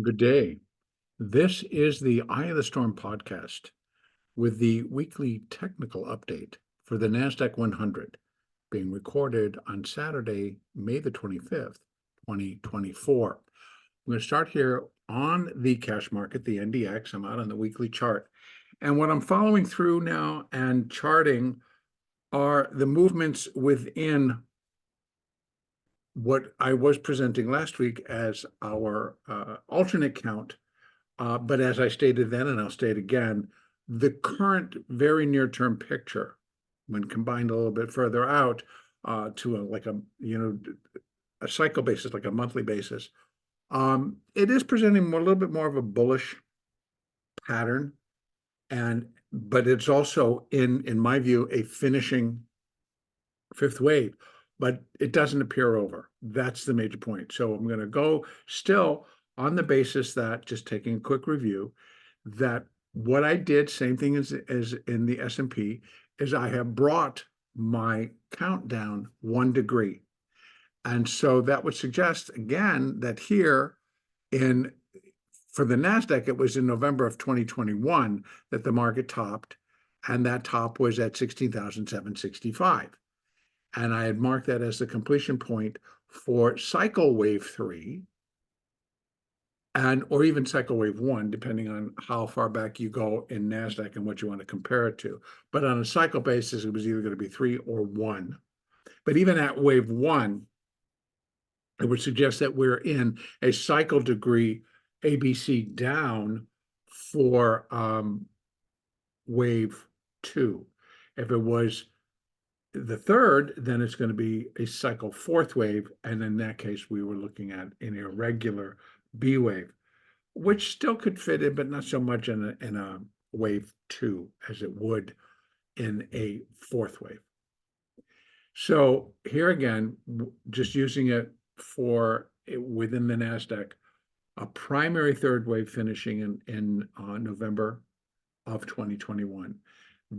Good day. This is the Eye of the Storm podcast with the weekly technical update for the NASDAQ 100 being recorded on Saturday, May the 25th, 2024. I'm going to start here on the cash market, the NDX. I'm out on the weekly chart. And what I'm following through now and charting are the movements within what I was presenting last week as our alternate count. But as I stated then, and I'll state again, the current very near-term picture, when combined a little bit further out to a cycle basis, like a monthly basis, it is presenting a little bit more of a bullish pattern, but it's also in my view a finishing fifth wave, but it doesn't appear over. That's the major point. So I'm going to go still on the basis that, just taking a quick review, that what I did, same thing as in the S&P, is I have brought my count down 1 degree. And so that would suggest, again, that here for the NASDAQ, it was in November of 2021 that the market topped, and that top was at 16,765. And I had marked that as the completion point for cycle wave 3, or even cycle wave 1, depending on how far back you go in NASDAQ and what you want to compare it to. But on a cycle basis, it was either going to be 3 or 1. But even at wave 1, it would suggest that we're in a cycle degree ABC down for wave 2. If it was the third, then it's going to be a cycle fourth wave, and in that case, we were looking at an irregular B wave, which still could fit in, but not so much in a wave 2 as it would in a fourth wave. So here again, just using it for within the NASDAQ, a primary third wave finishing in November of 2021.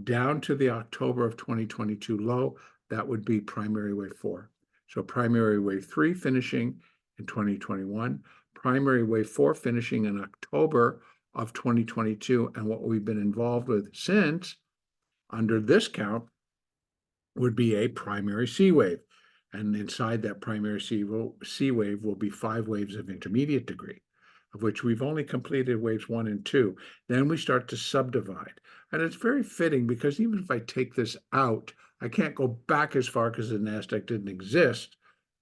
Down to the October of 2022 low, that would be primary wave 4. So primary wave 3 finishing in 2021, primary wave 4 finishing in October of 2022, and what we've been involved with since, under this count, would be a primary C wave. And inside that primary C wave will be 5 waves of intermediate degree, of which we've only completed waves 1 and 2. Then we start to subdivide. And it's very fitting because even if I take this out, I can't go back as far because the NASDAQ didn't exist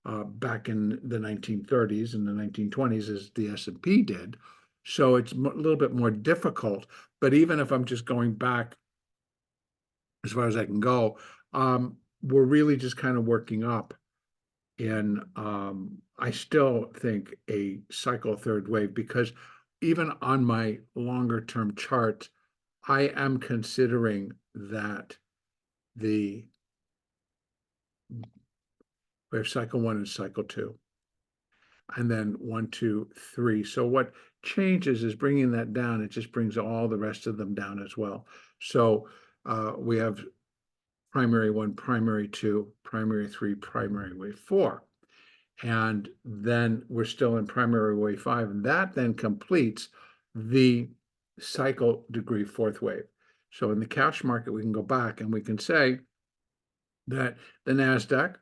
back in the 1930s and the 1920s as the S&P did. So it's a little bit more difficult. But even if I'm just going back as far as I can go, we're really just kind of working up in, I still think, a cycle third wave, because even on my longer term chart, I am considering that we have cycle 1 and cycle 2, and then 1, 2, 3. So what changes is bringing that down. It just brings all the rest of them down as well. So we have primary 1, primary 2, primary 3, primary wave 4. And then we're still in primary wave 5, and that then completes the cycle degree fourth wave. So in the cash market, we can go back and we can say that the NASDAQ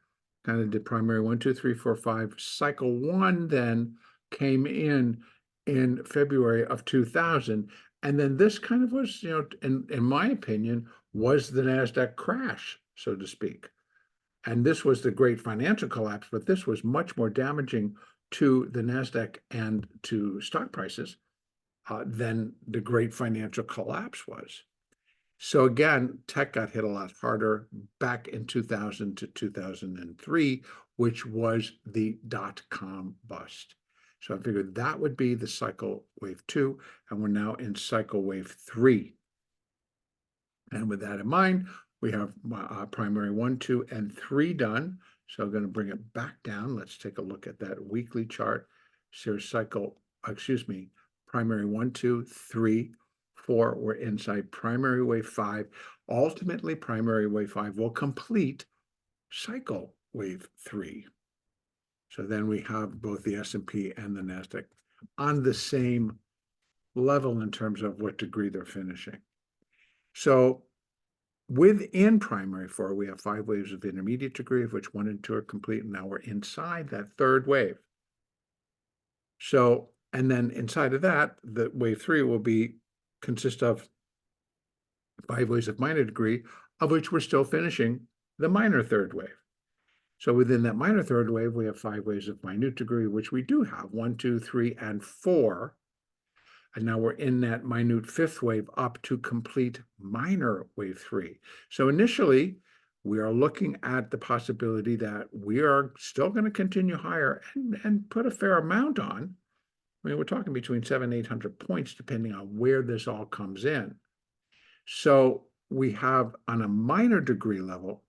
kind of did primary 1, 2, 3, 4, 5. Cycle 1 then came in February of 2000. And then this kind of was, in my opinion, was the NASDAQ crash, so to speak. And this was the great financial collapse, but this was much more damaging to the NASDAQ and to stock prices than the great financial collapse was. So again, tech got hit a lot harder back in 2000 to 2003, which was the dot-com bust. So I figured that would be the cycle wave 2, and we're now in cycle wave 3. And with that in mind, we have primary 1, 2, and 3 done. So I'm going to bring it back down. Let's take a look at that weekly chart. So primary 1, 2, 3, 4. We're inside primary wave 5. Ultimately, primary wave 5 will complete cycle wave 3. So then we have both the S&P and the NASDAQ on the same level in terms of what degree they're finishing. So within primary 4, we have 5 waves of intermediate degree, of which 1 and 2 are complete, and now we're inside that third wave. So, and then inside of that, the wave 3 will consist of 5 waves of minor degree, of which we're still finishing the minor third wave. So within that minor third wave, we have 5 waves of minute degree, which we do have 1, 2, 3, and 4. And now we're in that minute fifth wave up to complete minor wave 3. So initially, we are looking at the possibility that we are still going to continue higher and put a fair amount on. I mean, we're talking between 700 and 800 points, depending on where this all comes in. So we have, on a minor degree level,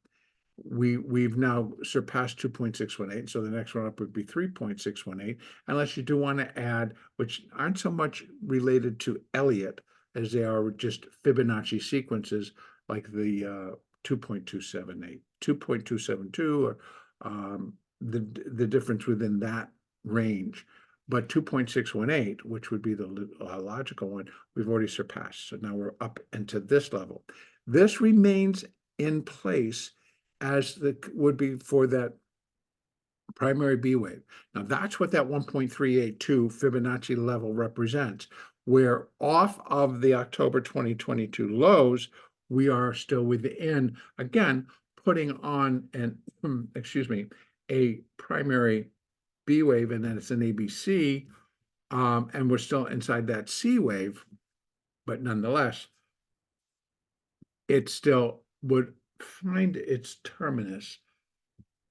we've now surpassed 2.618. So the next one up would be 3.618, unless you do want to add, which aren't so much related to Elliott as they are just Fibonacci sequences, like the 2.278, 2.272, or the difference within that range. But 2.618, which would be the logical one, we've already surpassed. So now we're up into this level. This remains in place as would be for that primary B wave. Now that's what that 1.382 Fibonacci level represents, where off of the October 2022 lows, we are still within, again, putting on an, a primary B wave, and then it's an ABC, and we're still inside that C wave, but nonetheless, it still would find its terminus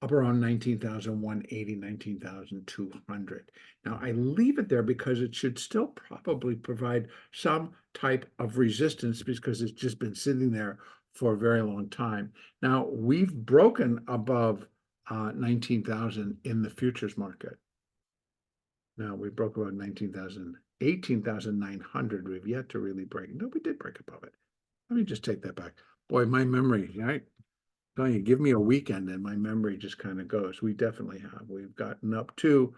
up around 19,180, 19,200. Now, I leave it there because it should still probably provide some type of resistance, because it's just been sitting there for a very long time. Now, we've broken above 19,000 in the futures market. Now, we broke about 19,000, 18,900. We've yet to really break. No, we did break above it. Let me just take that back. Boy, my memory, right? Telling you, give me a weekend and my memory just kind of goes. We definitely have. We've gotten up to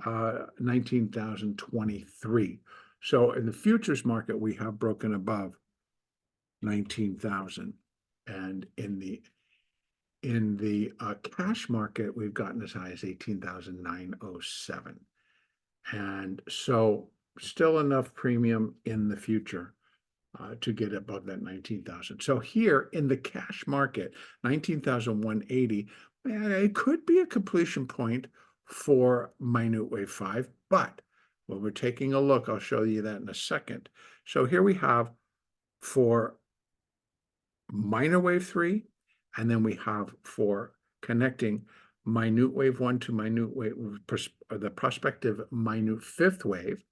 19,023. So in the futures market, we have broken above 19,000. And in the cash market, we've gotten as high as 18,907. And so still enough premium in the future to get above that 19,000. So here in the cash market, 19,180, it could be a completion point for minute wave 5, but when we're taking a look, I'll show you that in a second. So here we have for minor wave 3, and then we have for connecting minute wave 1 to minute wave, the prospective minute fifth wave,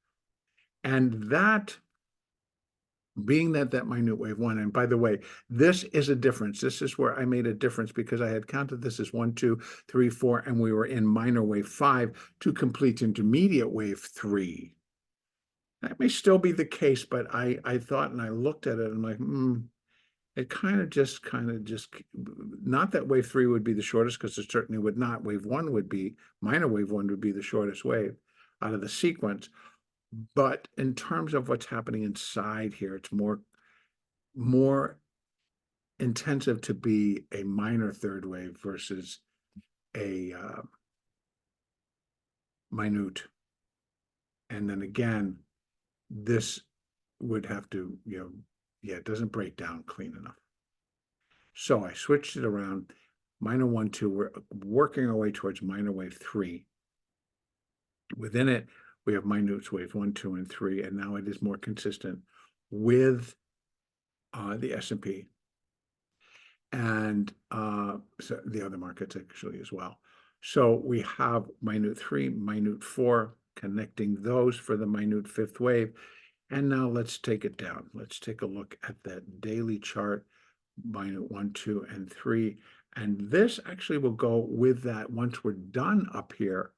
and that being that minute wave 1, and by the way, this is a difference. This is where I made a difference, because I had counted this as 1, 2, 3, 4, and we were in minor wave 5 to complete intermediate wave 3. That may still be the case, but I thought, and I looked at it, and I'm like, it kind of just, not that wave 3 would be the shortest, because it certainly would not. Wave 1 would be, minor wave 1 would be the shortest wave out of the sequence. But in terms of what's happening inside here, it's more intensive to be a minor third wave versus a minute. And then again, this would have to, it doesn't break down clean enough. So I switched it around. Minor 1, 2, we're working our way towards minor wave 3. Within it, we have minute wave 1, 2, and 3, and now it is more consistent with the S&P and so the other markets actually as well. So we have minute 3, minute 4, connecting those for the minute fifth wave. And now let's take it down. Let's take a look at that daily chart, minute 1, 2, and 3. And this actually will go with that once we're done up here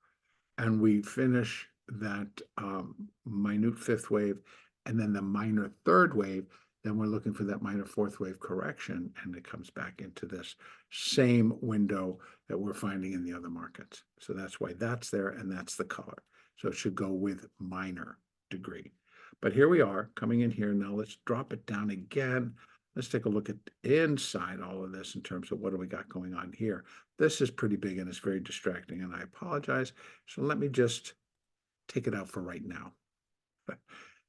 and we finish that minute fifth wave and then the minor third wave. Then we're looking for that minor fourth wave correction, and it comes back into this same window that we're finding in the other markets. So that's why that's there, and that's the color. So it should go with minor degree. But here we are coming in here. Now let's drop it down again. Let's take a look at inside all of this in terms of what do we got going on here. This is pretty big and it's very distracting, and I apologize. So let me just take it out for right now.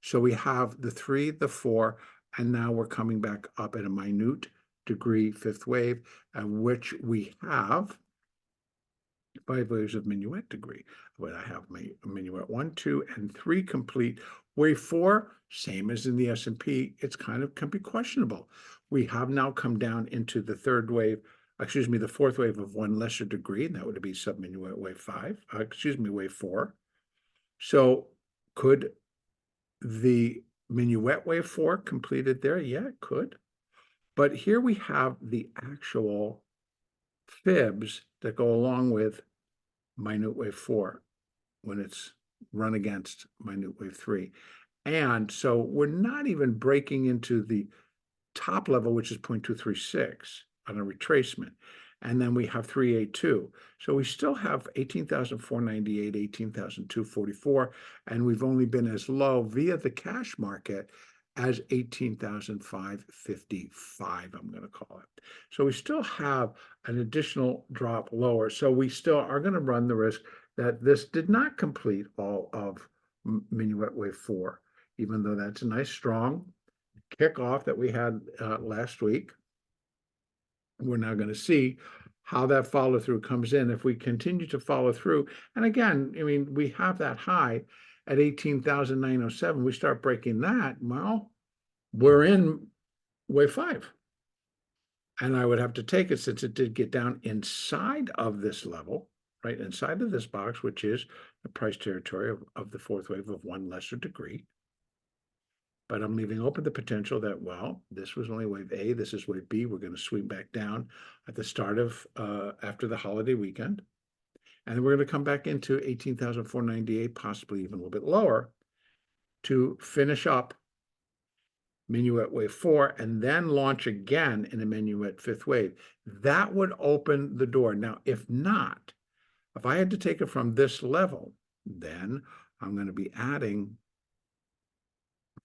So we have the 3, the 4, and now we're coming back up at a minute degree fifth wave, and which we have 5 waves of minuet degree. But I have my minuet 1, 2, and 3 complete. Wave 4, same as in the S&P, it's kind of can be questionable. We have now come down into the third wave, excuse me, the fourth wave of 1 lesser degree, and that would be subminuet wave 5, wave 4. So could the minuet wave 4 completed there? Yeah, it could. But here we have the actual fibs that go along with minute wave 4 when it's run against minute wave 3. And so we're not even breaking into the top level, which is 0.236 on a retracement. And then we have 382. So we still have 18,498, 18,244, and we've only been as low via the cash market as 18,555, I'm going to call it. So we still have an additional drop lower. So we still are going to run the risk that this did not complete all of minuet wave 4, even though that's a nice strong kickoff that we had last week. We're now going to see how that follow through comes in. If we continue to follow through, and again, I mean, we have that high at 18,907. We start breaking that, well, we're in wave 5. And I would have to take it, since it did get down inside of this level, right, inside of this box, which is the price territory of the fourth wave of 1 lesser degree. But I'm leaving open the potential that, well, this was only wave A, this is wave B. We're going to swing back down at the start of, after the holiday weekend. And then we're going to come back into 18,498, possibly even a little bit lower, to finish up minuet wave 4 and then launch again in a minuet fifth wave. That would open the door. Now, if not, if I had to take it from this level, then I'm going to be adding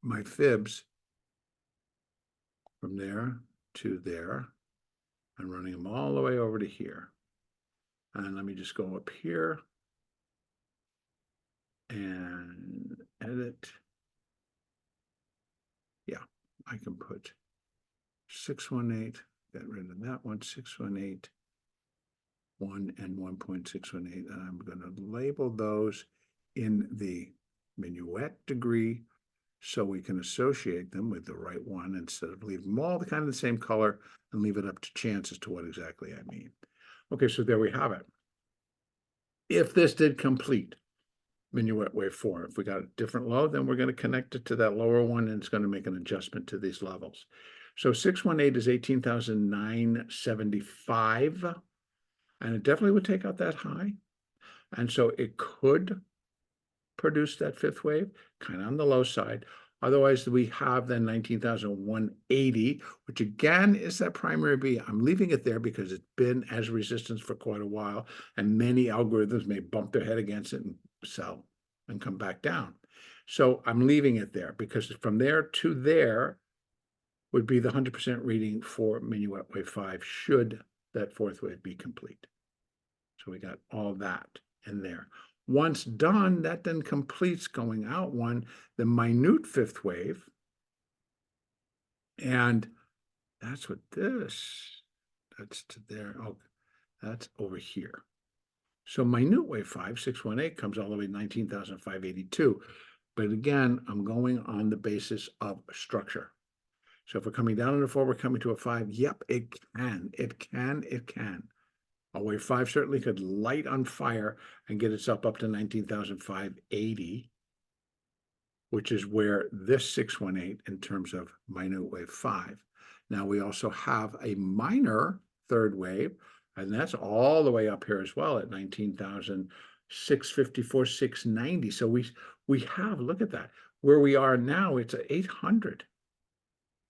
my fibs from there to there and running them all the way over to here. And let me just go up here and edit. Yeah, I can put 618, get rid of that one, 618, 1 and 1.618, and I'm going to label those in the minuet degree so we can associate them with the right one instead of leave them all kind of the same color and leave it up to chance as to what exactly I mean. Okay, so there we have it. If this did complete minuet wave 4, if we got a different low, then we're going to connect it to that lower one, and it's going to make an adjustment to these levels. So 618 is 18,975, and it definitely would take out that high. And so it could produce that fifth wave, kind of on the low side. Otherwise, we have then 19,180, which again is that primary B. I'm leaving it there because it's been as resistance for quite a while, and many algorithms may bump their head against it and sell and come back down. So I'm leaving it there because from there to there would be the 100% reading for minuet wave 5 should that fourth wave be complete. So we got all that in there. Once done, that then completes going out one, the minute fifth wave. And that's what that's to there. Oh, that's over here. So minute wave 5, 618, comes all the way to 19,582. But again, I'm going on the basis of structure. So if we're coming down in a 4, we're coming to a 5. Yep, it can. A wave 5 certainly could light on fire and get itself up to 19,580, which is where this 618 in terms of minute wave 5. Now we also have a minor third wave, and that's all the way up here as well at 19,654, 690. So we have, look at that, where we are now, it's at 800.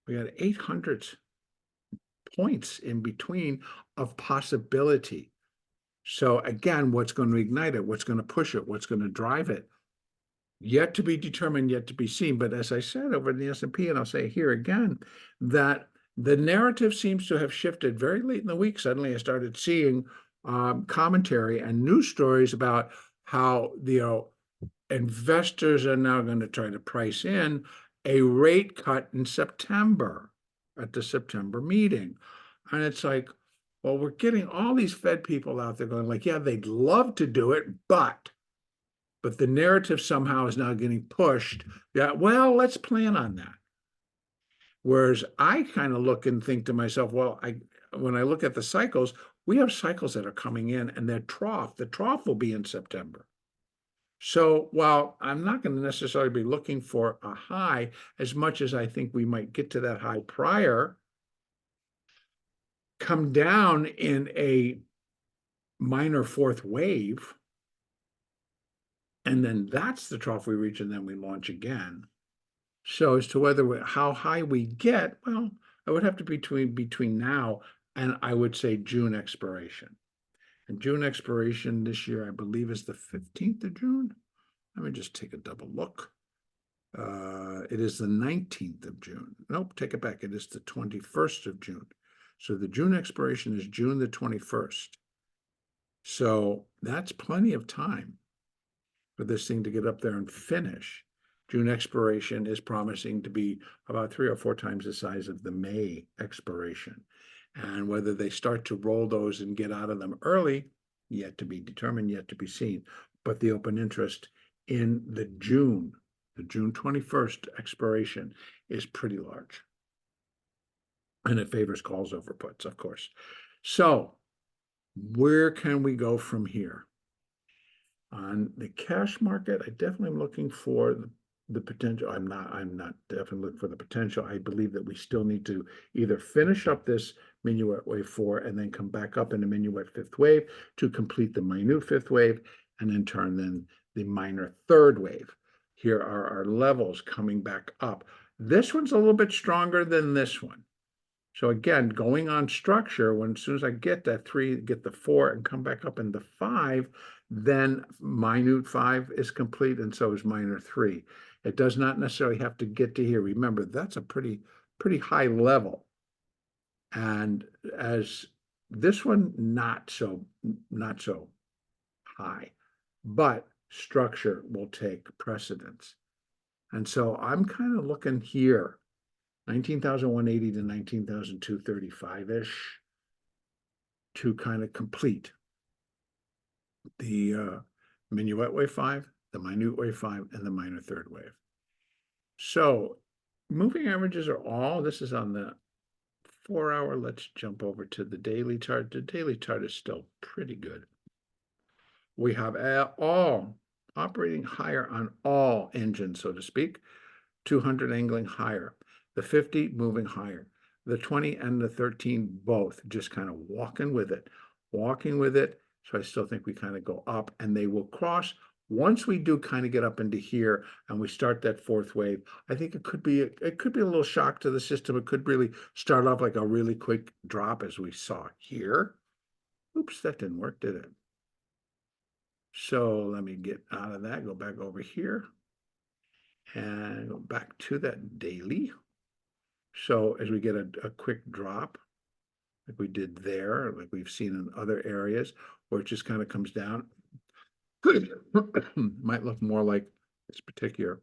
We got 800 points in between of possibility. So again, what's going to ignite it? What's going to push it? What's going to drive it? yet to be determined, yet to be seen. But as I said over in the S&P, and I'll say here again, that the narrative seems to have shifted very late in the week. Suddenly I started seeing commentary and news stories about how investors are now going to try to price in a rate cut in September at the September meeting. And it's like, well, we're getting all these Fed people out there going like, yeah, they'd love to do it, but the narrative somehow is now getting pushed. Yeah, well, let's plan on that. Whereas I kind of look and think to myself, well, when I look at the cycles, we have cycles that are coming in and the trough will be in September. So while I'm not going to necessarily be looking for a high as much as I think we might get to that high prior, come down in a minor fourth wave, and then that's the trough we reach, and then we launch again. So as to how high we get, well, I would have to be between now and I would say June expiration. And June expiration this year, I believe, is the 15th of June. Let me just take a double look. It is the 19th of June. Nope, take it back. It is the 21st of June. So the June expiration is June the 21st. So that's plenty of time for this thing to get up there and finish. June expiration is promising to be about 3 or 4 times the size of the May expiration. And whether they start to roll those and get out of them early, yet to be determined, yet to be seen. But the open interest in the June 21st expiration is pretty large. And it favors calls over puts, of course. So where can we go from here? On the cash market, I definitely am looking for the potential. I'm not definitely looking for the potential. I believe that we still need to either finish up this minuet wave 4 and then come back up in a minuet fifth wave to complete the minute fifth wave, and in turn then the minor third wave. Here are our levels coming back up. This one's a little bit stronger than this one. So again, going on structure, as soon as I get that 3, get the 4, and come back up into 5, then minute 5 is complete, and so is minor 3. It does not necessarily have to get to here. Remember, that's a pretty high level. And as this one, not so high, but structure will take precedence. And so I'm kind of looking here, 19,180 to 19,235-ish to kind of complete the minuet wave 5, the minute wave 5, and the minor third wave. So moving averages are all, this is on the 4-hour. Let's jump over to the daily chart. The daily chart is still pretty good. We have all operating higher on all engines, so to speak, 200 angling higher, the 50 moving higher, the 20 and the 13 both just kind of walking with it. So I still think we kind of go up, and they will cross. Once we do kind of get up into here and we start that fourth wave, I think it could be a little shock to the system. It could really start off like a really quick drop as we saw here. Oops, that didn't work, did it? So let me get out of that, go back over here and go back to that daily. So as we get a quick drop, like we did there, like we've seen in other areas, where it just kind of comes down, might look more like this particular,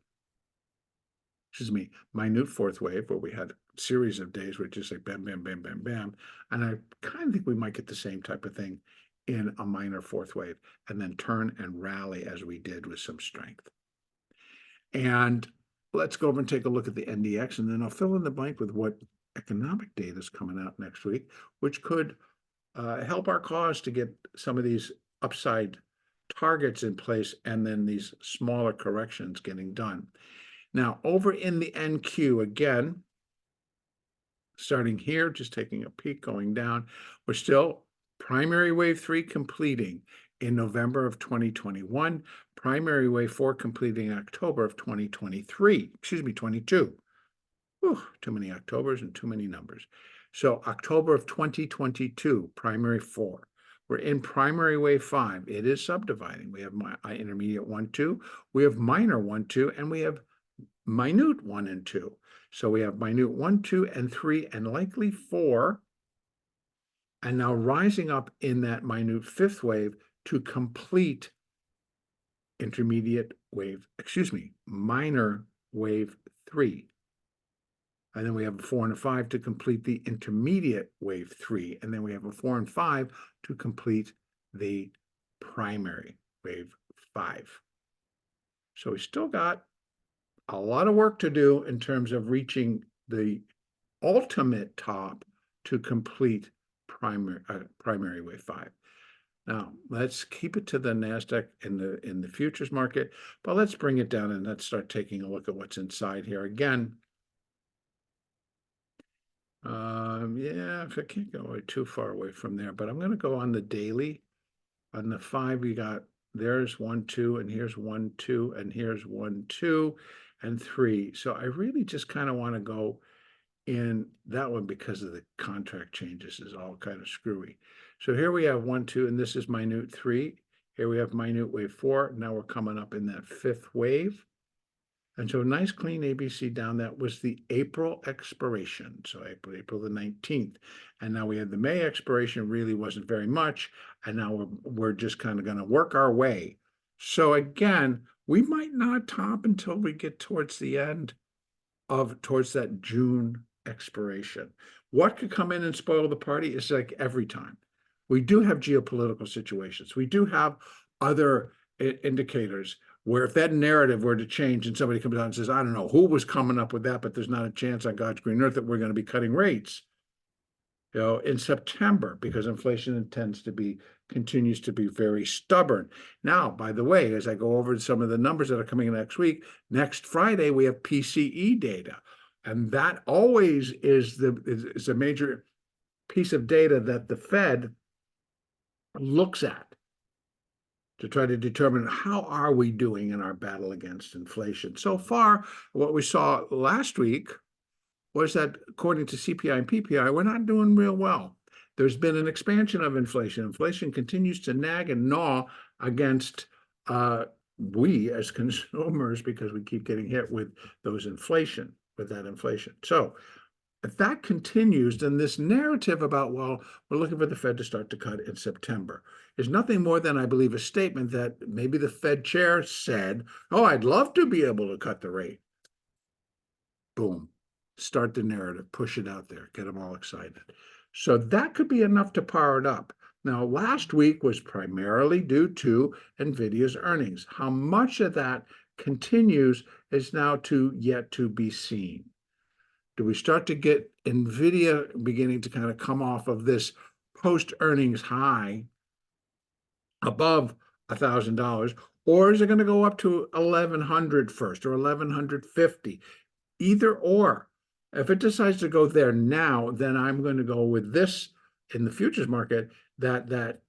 minute fourth wave, where we had a series of days where it just like bam, bam, bam, bam, bam. And I kind of think we might get the same type of thing in a minor fourth wave, and then turn and rally as we did with some strength. And let's go over and take a look at the NDX, and then I'll fill in the blank with what economic data is coming out next week, which could help our cause to get some of these upside targets in place, and then these smaller corrections getting done. Now, over in the NQ, again, starting here, just taking a peek, going down, we're still primary wave 3 completing in November of 2021, primary wave 4 completing in October of 2023, 22. Whew, too many Octobers and too many numbers. So October of 2022, primary 4. We're in primary wave 5. It is subdividing. We have intermediate 1, 2. We have minor 1, 2, and we have minute 1 and 2. So we have minute 1, 2, and 3, and likely 4. And now rising up in that minute 5th wave to complete minor wave 3. And then we have a 4 and a 5 to complete the intermediate wave 3. And then we have a 4 and 5 to complete the primary wave 5. So we still got a lot of work to do in terms of reaching the ultimate top to complete primary wave 5. Now, let's keep it to the NASDAQ in the futures market, but let's bring it down and let's start taking a look at what's inside here again. Yeah, if I can't go too far away from there, but I'm going to go on the daily. On the 5, we got there's 1, 2, and here's 1, 2, and here's 1, 2, and 3. So I really just kind of want to go in that one because of the contract changes is all kind of screwy. So here we have 1, 2, and this is minute 3. Here we have minute wave 4. Now we're coming up in that 5th wave. And so nice clean ABC down. That was the April expiration. So April the 19th. And now we had the May expiration, really wasn't very much. And now we're just kind of going to work our way. So again, we might not top until we get towards the end towards that June expiration. What could come in and spoil the party is like every time. We do have geopolitical situations. We do have other indicators where if that narrative were to change and somebody comes out and says, I don't know who was coming up with that, but there's not a chance on God's green earth that we're going to be cutting rates, in September, because inflation continues to be very stubborn. Now, by the way, as I go over some of the numbers that are coming in next week, next Friday, we have PCE data. And that always is a major piece of data that the Fed looks at to try to determine how are we doing in our battle against inflation. So far, what we saw last week was that according to CPI and PPI, we're not doing real well. There's been an expansion of inflation. Inflation continues to nag and gnaw against we as consumers because we keep getting hit with that inflation. So if that continues, then this narrative about, well, we're looking for the Fed to start to cut in September is nothing more than, I believe, a statement that maybe the Fed chair said, oh, I'd love to be able to cut the rate. Boom. Start the narrative, push it out there, get them all excited. So that could be enough to power it up. Now, last week was primarily due to NVIDIA's earnings. How much of that continues is now yet to be seen. Do we start to get NVIDIA beginning to kind of come off of this post-earnings high above $1,000, or is it going to go up to 1,100 first or 1,150? Either or. If it decides to go there now, then I'm going to go with this in the futures market that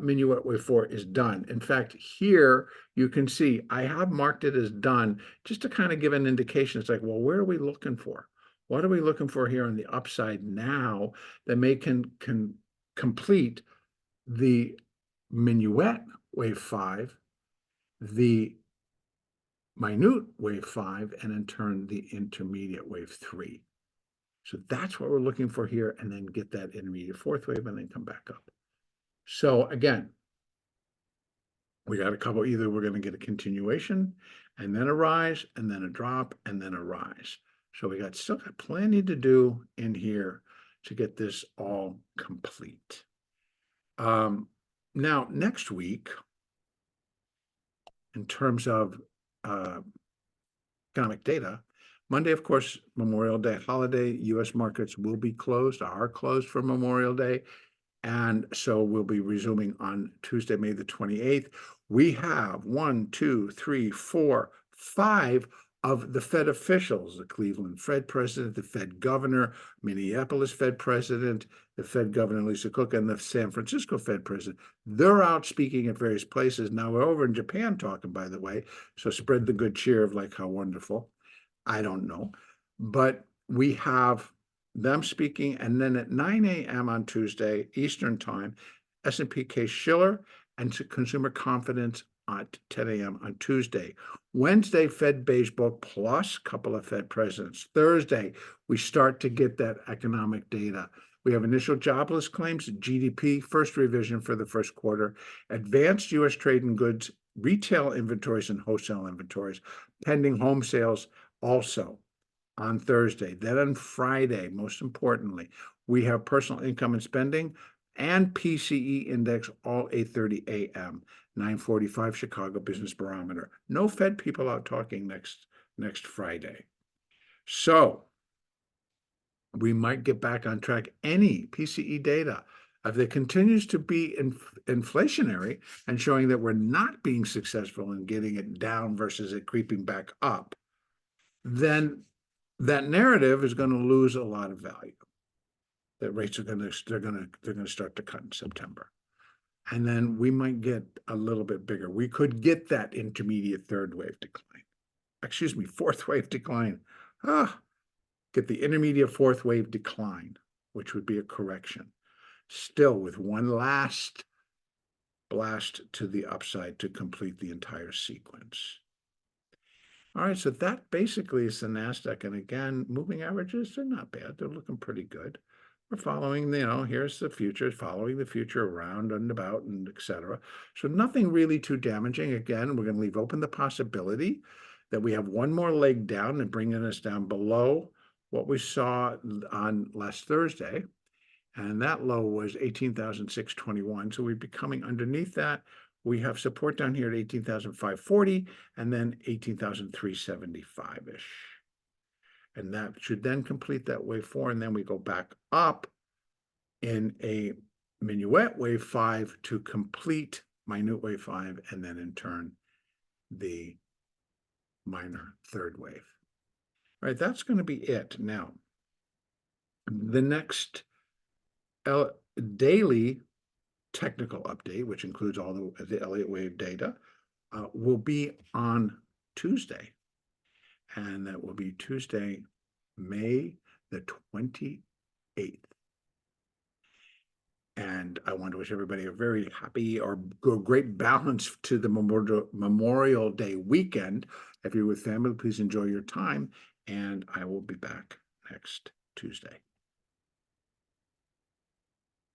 minuet wave 4 is done. In fact, here you can see I have marked it as done just to kind of give an indication. It's like, well, where are we looking for? What are we looking for here on the upside now that can complete the minuet wave 5, the minute wave 5, and in turn the intermediate wave 3. So that's what we're looking for here, and then get that intermediate 4th wave and then come back up. So again, we got a couple, either we're going to get a continuation and then a rise and then a drop and then a rise. So we still got plenty to do in here to get this all complete. Now, next week, in terms of economic data, Monday, of course, Memorial Day holiday, U.S. markets will be closed, are closed for Memorial Day. And so we'll be resuming on Tuesday, May the 28th. We have 1, 2, 3, 4, 5 of the Fed officials, the Cleveland Fed president, the Fed governor, Minneapolis Fed president, the Fed governor, Lisa Cook, and the San Francisco Fed president. They're out speaking at various places. Now we're over in Japan talking, by the way, so spread the good cheer of like how wonderful. I don't know. But we have them speaking, and then at 9 a.m. on Tuesday, Eastern time, S&P Case-Shiller, and consumer confidence at 10 a.m. on Tuesday. Wednesday, Fed Beige Book plus a couple of Fed presidents. Thursday, we start to get that economic data. We have initial jobless claims, GDP, first revision for the first quarter, advanced U.S. trade and goods, retail inventories and wholesale inventories, pending home sales also on Thursday. Then on Friday, most importantly, we have personal income and spending and PCE index, all 8:30 a.m., 9:45 Chicago Business Barometer. No Fed people out talking next Friday. So we might get back on track. Any PCE data, if it continues to be inflationary and showing that we're not being successful in getting it down versus it creeping back up, then that narrative is going to lose a lot of value. That rates are going to start to cut in September, and then we might get a little bit bigger. We could get that intermediate third wave decline. Excuse me, fourth wave decline. Get the intermediate fourth wave decline, which would be a correction. Still with one last blast to the upside to complete the entire sequence. All right, so that basically is the NASDAQ. And again, moving averages, they're not bad. They're looking pretty good. We're following, here's the future, following the future around and about and etc. So nothing really too damaging. Again, we're going to leave open the possibility that we have one more leg down and bringing us down below what we saw on last Thursday. And that low was 18,621. So we'd be coming underneath that. We have support down here at 18,540 and then 18,375-ish. And that should then complete that wave 4. And then we go back up in a minuet wave 5 to complete minute wave 5. And then in turn, the minor third wave. All right, that's going to be it. Now, the next daily technical update, which includes all the Elliott Wave data, will be on Tuesday. And that will be Tuesday, May the 28th. And I want to wish everybody a very happy or great balance to the Memorial Day weekend. If you're with family, please enjoy your time. And I will be back next Tuesday.